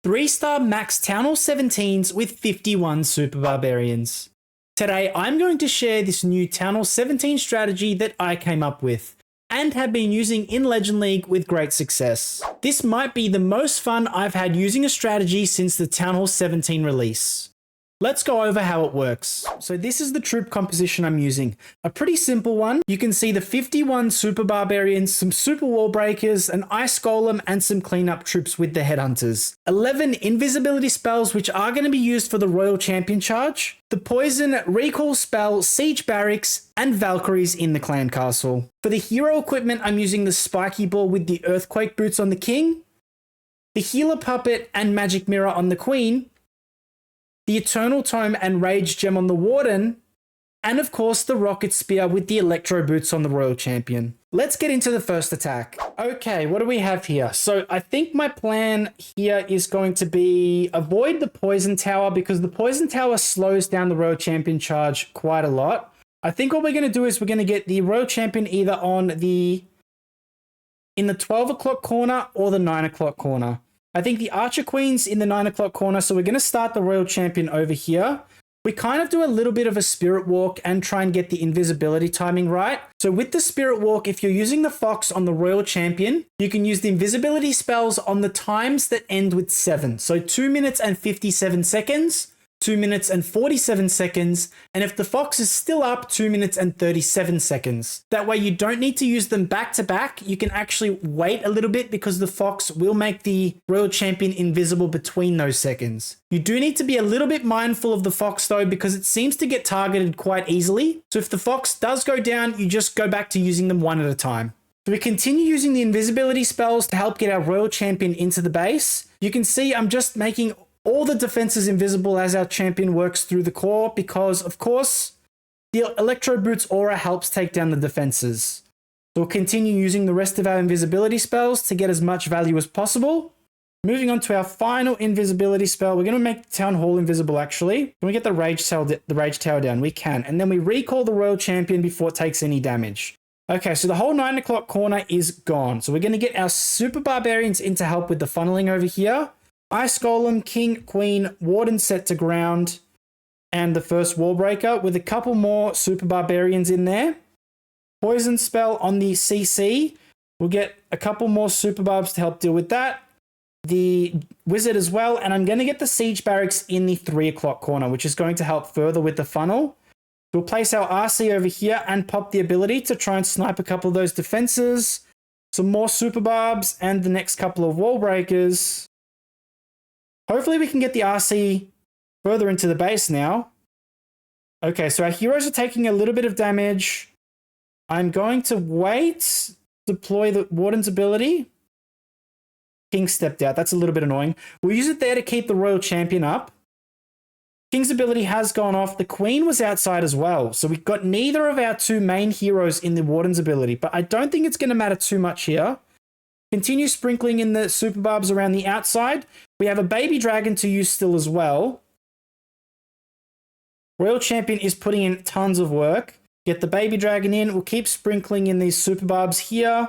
3-star max Town Hall 17s with 51 Super Barbarians. Today, I'm going to share this new Town Hall 17 strategy that I came up with and have been using in Legend League with great success. This might be the most fun I've had using a strategy since the Town Hall 17 release. Let's go over how it works. So this is the troop composition I'm using. A pretty simple one. You can see the 51 Super Barbarians, some Super Wall Breakers, an Ice Golem, and some cleanup troops with the Headhunters. 11 invisibility spells which are going to be used for the Royal Champion charge. The Poison, Recall Spell, Siege Barracks, and Valkyries in the Clan Castle. For the hero equipment, I'm using the Spiky Ball with the Earthquake Boots on the King, the Healer Puppet and Magic Mirror on the Queen, the Eternal Tome and Rage Gem on the Warden, and of course the Rocket Spear with the Electro Boots on the Royal Champion. Let's get into the first attack. Okay, what do we have here? So I think my plan here is going to be avoid the Poison Tower because the Poison Tower slows down the Royal Champion charge quite a lot. I think what we're going to do is we're going to get the Royal Champion either in the 12 o'clock corner or the 9 o'clock corner. I think the Archer Queen's in the 9 o'clock corner, so we're going to start the Royal Champion over here. We kind of do a little bit of a Spirit Walk and try and get the invisibility timing right. So with the Spirit Walk, if you're using the Fox on the Royal Champion, you can use the invisibility spells on the times that end with 7. So 2 minutes and 57 seconds, 2 minutes and 47 seconds, and if the Fox is still up, 2 minutes and 37 seconds. That way you don't need to use them back to back. You can actually wait a little bit because the Fox will make the Royal Champion invisible between those seconds. You do need to be a little bit mindful of the Fox though, because it seems to get targeted quite easily. So if the Fox does go down, you just go back to using them one at a time. So we continue using the invisibility spells to help get our Royal Champion into the base. You can see I'm just making all the defenses invisible as our champion works through the core because, of course, the Electro Boots aura helps take down the defenses. So we'll continue using the rest of our invisibility spells to get as much value as possible. Moving on to our final invisibility spell, we're going to make Town Hall invisible actually. Can we get the Rage Tower down? We can. And then we recall the Royal Champion before it takes any damage. Okay, so the whole 9 o'clock corner is gone. So we're going to get our Super Barbarians in to help with the funneling over here. Ice Golem, King, Queen, Warden set to ground, and the first Wall Breaker with a couple more Super Barbarians in there. Poison spell on the CC. We'll get a couple more Super Barbs to help deal with that. The Wizard as well, and I'm going to get the Siege Barracks in the 3 o'clock corner, which is going to help further with the funnel. We'll place our RC over here and pop the ability to try and snipe a couple of those defenses. Some more Super Barbs and the next couple of Wall Breakers. Hopefully we can get the RC further into the base now. Okay, so our heroes are taking a little bit of damage. I'm going to wait, deploy the Warden's ability. King stepped out. That's a little bit annoying. We'll use it there to keep the Royal Champion up. King's ability has gone off. The Queen was outside as well. So we've got neither of our two main heroes in the Warden's ability, but I don't think it's going to matter too much here. Continue sprinkling in the Super Barbs around the outside. We have a Baby Dragon to use still as well. Royal Champion is putting in tons of work. Get the Baby Dragon in. We'll keep sprinkling in these Super Barbs here.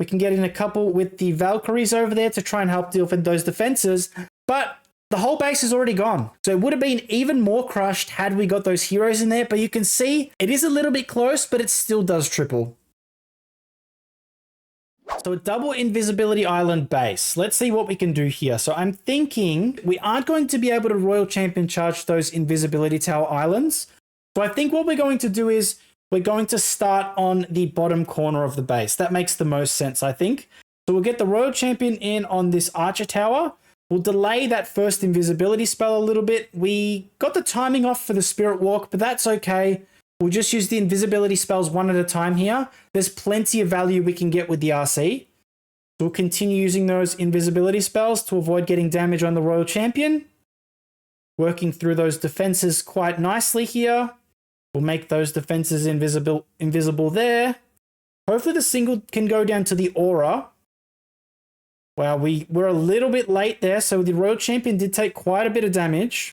We can get in a couple with the Valkyries over there to try and help deal with those defenses. But the whole base is already gone. So it would have been even more crushed had we got those heroes in there. But you can see it is a little bit close, but it still does triple. So a double invisibility island base. Let's see what we can do here. So I'm thinking we aren't going to be able to Royal Champion charge those invisibility tower islands. So I think what we're going to do is we're going to start on the bottom corner of the base. That makes the most sense, I think. So we'll get the Royal Champion in on this Archer Tower. We'll delay that first invisibility spell a little bit. We got the timing off for the Spirit Walk, but that's okay. We'll just use the invisibility spells one at a time here. There's plenty of value we can get with the RC. So we'll continue using those invisibility spells to avoid getting damage on the Royal Champion. Working through those defenses quite nicely here. We'll make those defenses invisible there. Hopefully the single can go down to the aura. Wow, we're a little bit late there, so the Royal Champion did take quite a bit of damage.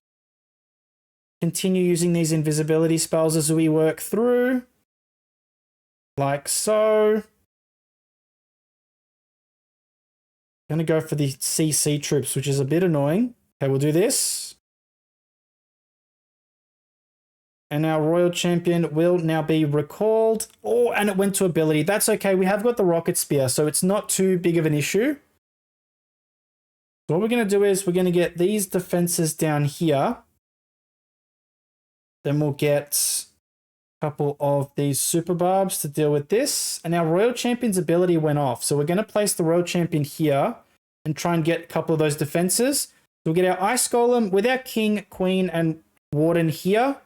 Continue using these invisibility spells as we work through. Like so. Going to go for the CC troops, which is a bit annoying. Okay, we'll do this. And our Royal Champion will now be recalled. Oh, and it went to ability. That's okay. We have got the Rocket Spear, so it's not too big of an issue. So what we're going to do is we're going to get these defenses down here. Then we'll get a couple of these Super Barbs to deal with this. And our Royal Champion's ability went off. So we're going to place the Royal Champion here and try and get a couple of those defenses. So we'll get our Ice Golem with our King, Queen, and Warden here.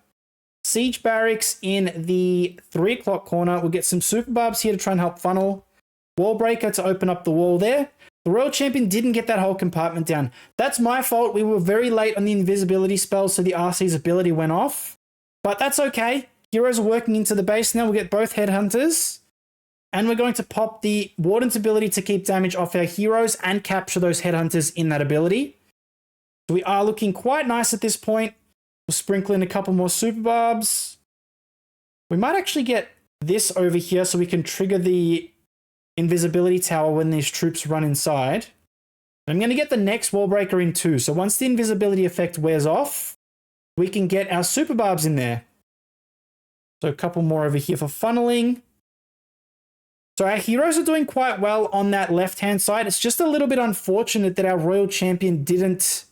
Siege Barracks in the 3 o'clock corner. We'll get some Super Barbs here to try and help funnel. Wall Breaker to open up the wall there. The Royal Champion didn't get that whole compartment down. That's my fault. We were very late on the invisibility spell, so the RC's ability went off. But that's okay. Heroes are working into the base now. We'll get both Headhunters. And we're going to pop the Warden's ability to keep damage off our heroes and capture those Headhunters in that ability. So we are looking quite nice at this point. We'll sprinkle in a couple more Super Barbs. We might actually get this over here so we can trigger the invisibility tower when these troops run inside. I'm going to get the next Wall Breaker in too. So once the invisibility effect wears off, we can get our Super Barbs in there. So a couple more over here for funneling. So our heroes are doing quite well on that left-hand side. It's just a little bit unfortunate that our Royal Champion didn't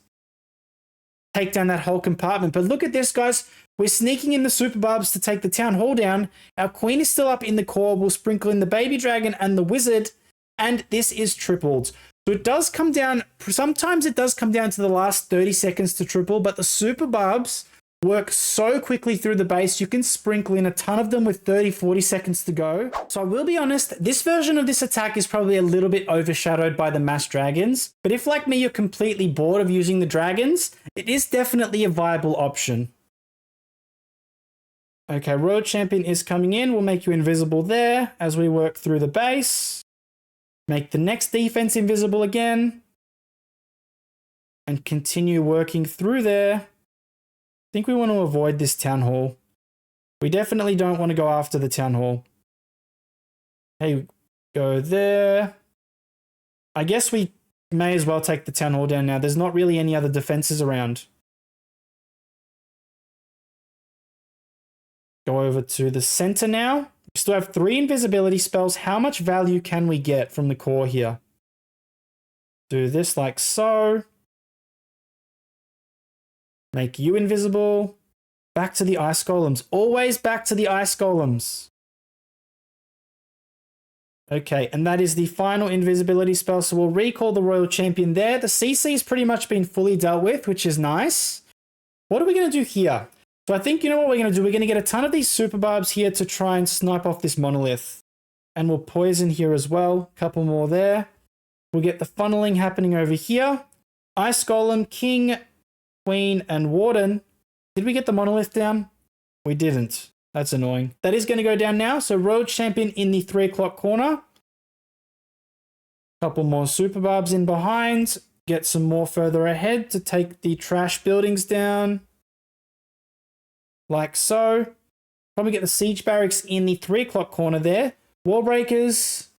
take down that whole compartment. But look at this, guys. We're sneaking in the Super Barbs to take the Town Hall down. Our Queen is still up in the core. We'll sprinkle in the Baby Dragon and the Wizard. And this is tripled. So it does come down. Sometimes it does come down to the last 30 seconds to triple. But the Super Barbs work so quickly through the base. You can sprinkle in a ton of them with 30-40 seconds to go. So I will be honest, this version of this attack is probably a little bit overshadowed by the mass dragons. But if, like me, you're completely bored of using the dragons, it is definitely a viable option. Okay, Royal Champion is coming in. We'll make you invisible there as we work through the base. Make the next defense invisible again. And continue working through there. I think we want to avoid this Town Hall. We definitely don't want to go after the Town Hall. Hey, go there. I guess we may as well take the Town Hall down now. There's not really any other defenses around. Go over to the center now. We still have 3 invisibility spells. How much value can we get from the core here? Do this like so. Make you invisible. Back to the Ice Golems. Always back to the Ice Golems. Okay, and that is the final invisibility spell. So we'll recall the Royal Champion there. The CC's pretty much been fully dealt with, which is nice. What are we going to do here? So I think you know what we're going to do. We're going to get a ton of these Super Barbs here to try and snipe off this monolith. And we'll poison here as well. A couple more there. We'll get the funneling happening over here. Ice Golem, King, Queen, and Warden. Did we get the monolith down? We didn't. That's annoying. That is going to go down now. So Royal Champion in the 3 o'clock corner. Couple more Super Barbs in behind. Get some more further ahead to take the trash buildings down. Like so. Probably get the Siege Barracks in the 3 o'clock corner there. Wall Breakers.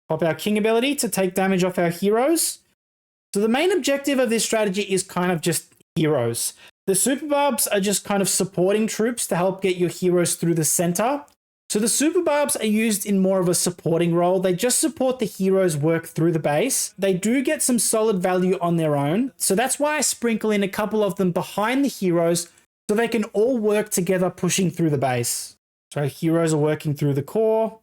Pop our King ability to take damage off our heroes. So the main objective of this strategy is kind of just heroes. The Super Barbs are just kind of supporting troops to help get your heroes through the center. So the Super Barbs are used in more of a supporting role. They just support the heroes' work through the base. They do get some solid value on their own. So that's why I sprinkle in a couple of them behind the heroes so they can all work together pushing through the base. So our heroes are working through the core.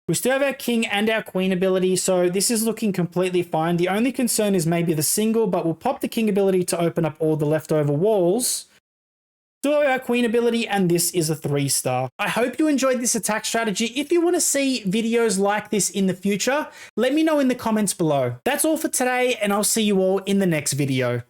We still have our King and our Queen ability, so this is looking completely fine. The only concern is maybe the single, but we'll pop the King ability to open up all the leftover walls. Still have our Queen ability, and this is a 3-star. I hope you enjoyed this attack strategy. If you want to see videos like this in the future, let me know in the comments below. That's all for today, and I'll see you all in the next video.